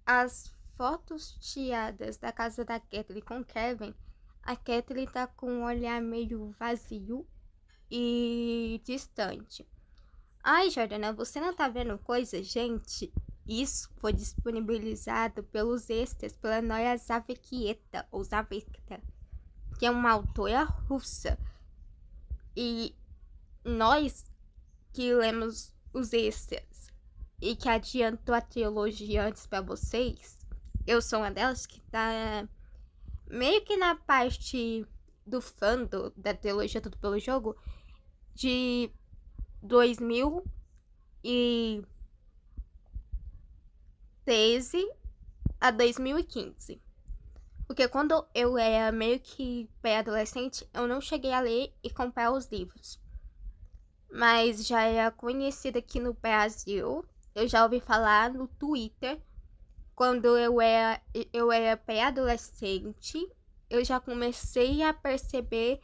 as fotos tiradas da casa da Kathleen com Kevin, a Kathleen tá com um olhar meio vazio e distante. Ai, Jordana, você não tá vendo coisa? Gente, isso foi disponibilizado pelos extras, pela Noia Zavekieta, ou Zavekta, que é uma autora russa. E nós que lemos os extras e que adiantou a trilogia antes pra vocês, eu sou uma delas que tá meio que na parte do fandom da trilogia Tudo Pelo Jogo de 2013 a 2015. Porque quando eu era meio que pré-adolescente, eu não cheguei a ler e comprar os livros. Mas já era conhecida aqui no Brasil. Eu já ouvi falar no Twitter. Quando eu era pré-adolescente, eu já comecei a perceber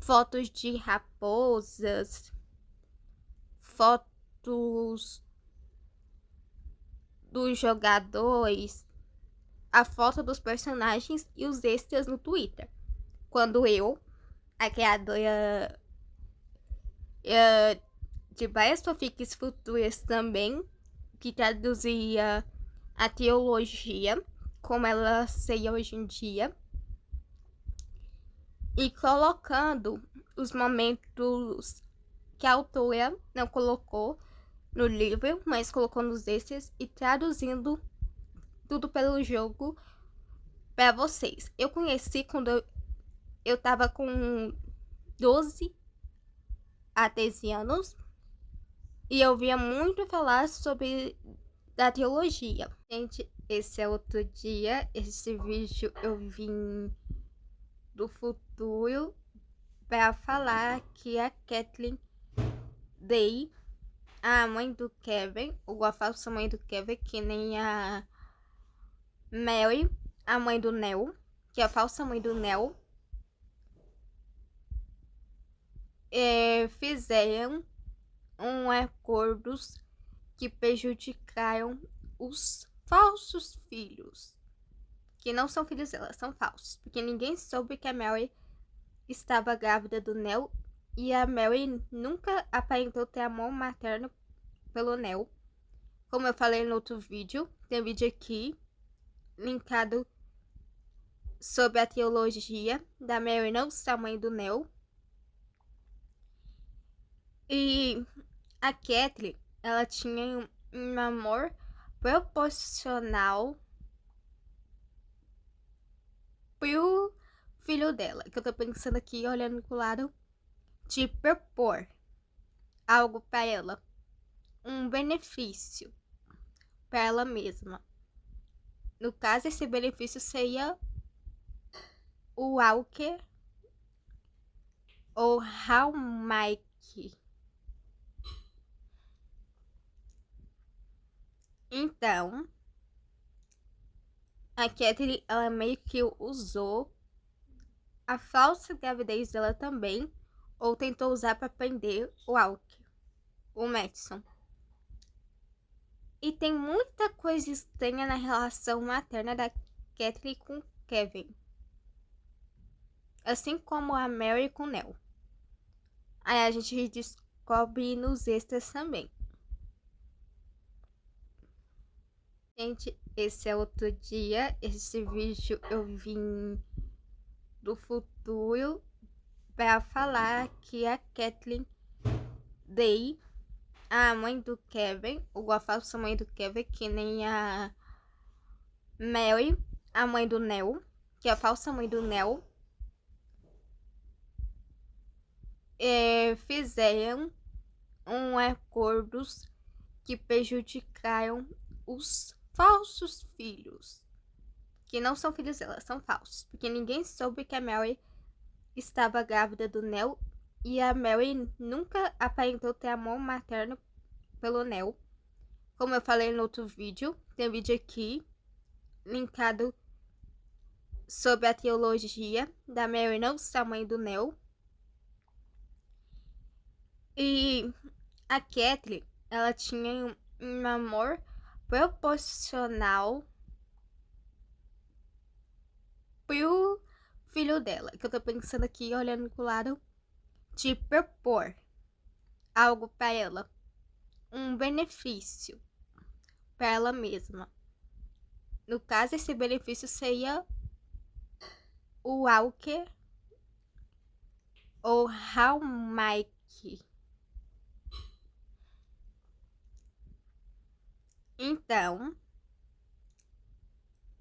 fotos de raposas, fotos dos jogadores, a foto dos personagens e os extras no Twitter. Quando eu, a criadora de várias fanfics futuras também, que traduzia a teologia como ela seria hoje em dia, e colocando os momentos que a autora não colocou no livro, mas colocou nos extras e traduzindo tudo pelo jogo para vocês. Eu conheci quando eu tava com 12 a 13 anos e eu via muito falar sobre da teologia. Gente, esse é outro dia. Esse vídeo eu vim do futuro para falar que a Kathleen Day, a mãe do Kevin, ou a falsa mãe do Kevin, que nem a Mary, a mãe do Neo, que é a falsa mãe do Neo, fizeram acordos que prejudicaram os falsos filhos, que não são filhos dela, são falsos, porque ninguém soube que a Mary estava grávida do Neo e a Mary nunca aparentou ter amor materno pelo Neo. Como eu falei no outro vídeo, tem um vídeo aqui linkado sobre a teologia da Mary não ser a mãe do Neo. E a Kathleen, ela tinha um amor proporcional pro filho dela. Que eu tô pensando aqui, olhando pro lado, de propor algo para ela, um benefício para ela mesma. No caso, esse benefício seria o Walker ou Mike. Então, a Kathleen, ela meio que usou a falsa gravidez dela também, ou tentou usar para prender o Walker, o Madison. E tem muita coisa estranha na relação materna da Kathleen com Kevin, assim como a Mary com Nell. Aí a gente descobre nos extras também. Gente, esse é outro dia. Esse vídeo eu vim do futuro para falar que a Kathleen Day, a mãe do Kevin, ou a falsa mãe do Kevin, que nem a Mary, a mãe do Neo, que é a falsa mãe do Neo, fizeram acordos que prejudicaram os falsos filhos, que não são filhos dela, são falsos, porque ninguém soube que a Mary estava grávida do Neo e a Mary nunca aparentou ter amor materno pelo Neo. Como eu falei no outro vídeo, tem um vídeo aqui linkado sobre a teologia da Mary não ser a mãe do Neo. E a Kathleen, ela tinha um amor proporcional pro filho dela, que eu tô pensando aqui, olhando pro lado, de propor algo pra ela, um benefício pra ela mesma. No caso, esse benefício seria o Walker ou Mike. Então,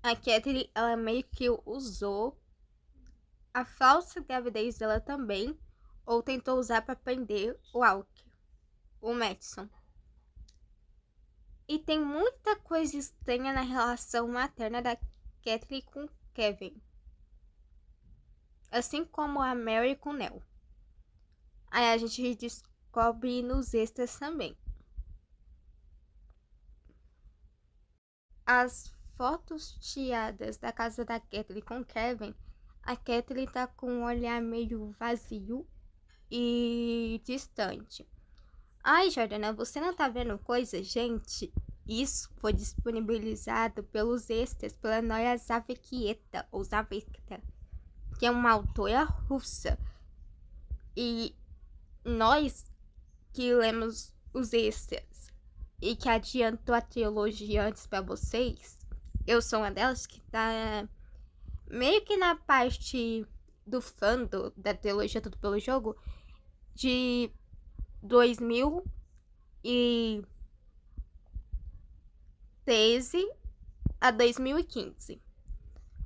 a Catherine, ela meio que usou a falsa gravidez dela também, ou tentou usar para prender o Walker, o Madison. E tem muita coisa estranha na relação materna da Catherine com Kevin, assim como a Mary com Nell. Aí a gente descobre nos extras também. As fotos tiradas da casa da Catherine com Kevin, a Catherine tá com um olhar meio vazio e distante. Ai, Jordana, você não tá vendo coisa? Gente, isso foi disponibilizado pelos extras pela Noia Zavekieta, ou Zavekta, que é uma autora russa. E nós que lemos os extras e que adiantou a trilogia antes pra vocês, eu sou uma delas que tá meio que na parte do fandom da trilogia Tudo Pelo Jogo de 2013 a 2015.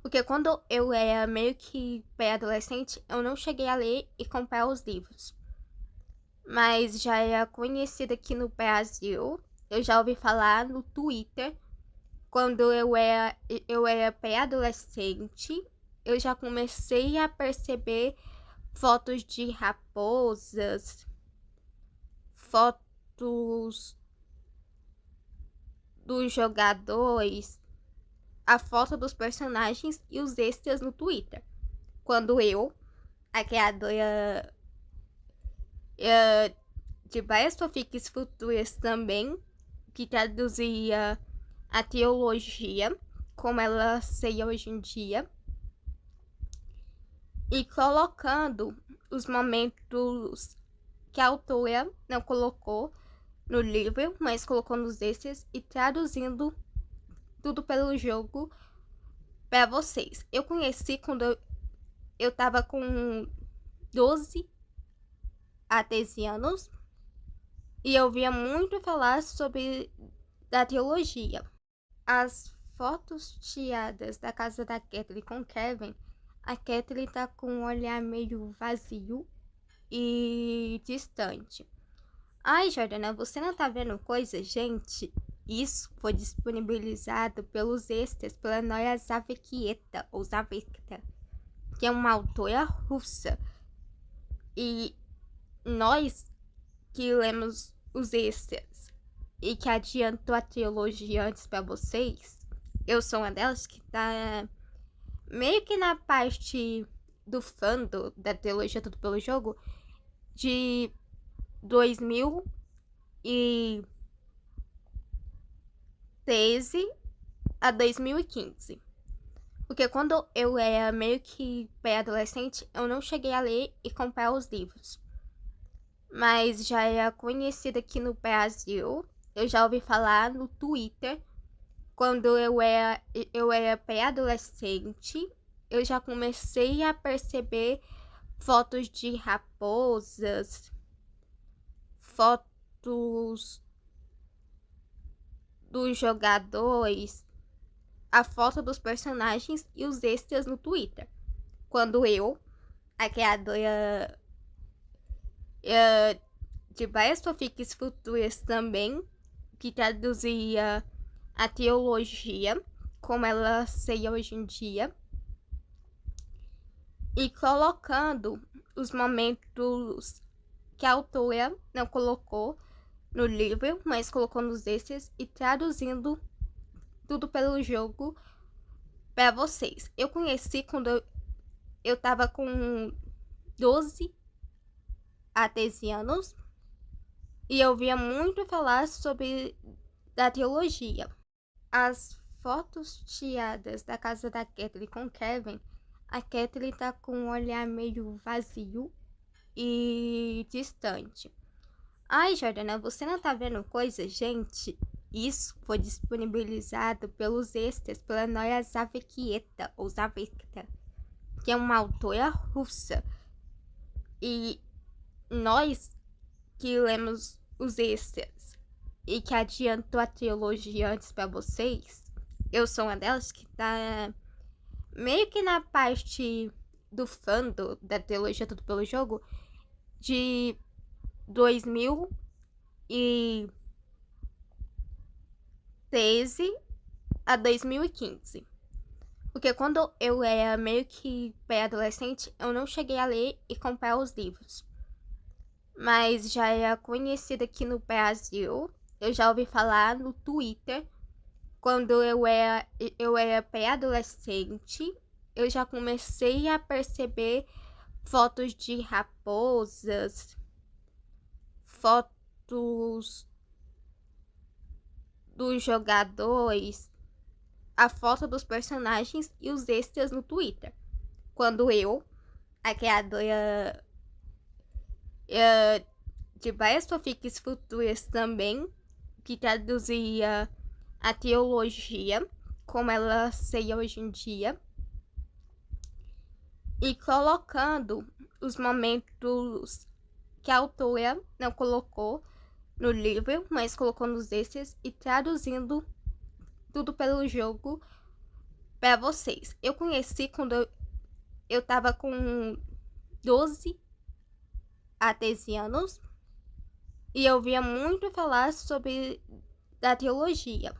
Porque quando eu era meio que pré-adolescente, eu não cheguei a ler e comprar os livros. Mas já era conhecida aqui no Brasil. Eu já ouvi falar no Twitter. Quando eu era pré-adolescente, eu já comecei a perceber fotos de raposas, fotos dos jogadores, a foto dos personagens e os extras no Twitter. Quando eu, a criadora de várias fanfics futuras também, que traduzia a teologia, como ela seria hoje em dia, e colocando os momentos que a autora não colocou no livro, mas colocou nos extras e traduzindo tudo pelo jogo para vocês. Eu conheci quando eu tava com 12 a 13 anos e eu via muito falar sobre da teologia. As fotos tiradas da casa da Catherine com Kevin, a Catherine tá com um olhar meio vazio e distante. Ai, Jordana, você não tá vendo coisa? Gente, isso foi disponibilizado pelos extras pela Noia Zavekieta, ou Zavekta, que é uma autora russa. E nós que lemos os extras e que adiantou a trilogia antes pra vocês, eu sou uma delas que tá meio que na parte do fandom da trilogia Tudo Pelo Jogo de 2013 a 2015. Porque quando eu era meio que pré-adolescente, eu não cheguei a ler e comprar os livros. Mas já era conhecida aqui no Brasil. Eu já ouvi falar no Twitter. Quando eu era pré-adolescente, eu já comecei a perceber fotos de raposas, fotos dos jogadores, a foto dos personagens e os extras no Twitter. Quando eu, a criadora de várias fanfics futuras também, que traduzia a teologia, como ela seria hoje em dia, e colocando os momentos que a autora não colocou no livro, mas colocou nos extras e traduzindo tudo pelo jogo para vocês. Eu conheci quando eu tava com 12 a 13 anos e eu via muito falar sobre da teologia. As fotos tiradas da casa da Catherine com Kevin, A Kathleen tá com um olhar meio vazio e distante. Ai, Jordana, você não tá vendo coisa? Gente, isso foi disponibilizado pelos extras, pela Noia Zavekieta, ou Zavekta, que é uma autora russa. E nós que lemos os extras e que adiantou a trilogia antes pra vocês, eu sou uma delas que tá meio que na parte do fandom da trilogia Tudo Pelo Jogo de 2013 a 2015. Porque quando eu era meio que pré-adolescente, eu não cheguei a ler e comprar os livros. Mas já era conhecida aqui no Brasil. Eu já ouvi falar no Twitter. Quando eu era pré-adolescente, eu já comecei a perceber fotos de raposas, fotos dos jogadores, a foto dos personagens e os extras no Twitter. Quando eu, a criadora de várias fanfics futuras também, que traduzia a teologia, como ela seria hoje em dia, e colocando os momentos que a autora não colocou no livro, mas colocou nos extras e traduzindo tudo pelo jogo para vocês. Eu conheci quando eu tava com 12 a 13 anos e eu via muito falar sobre da teologia.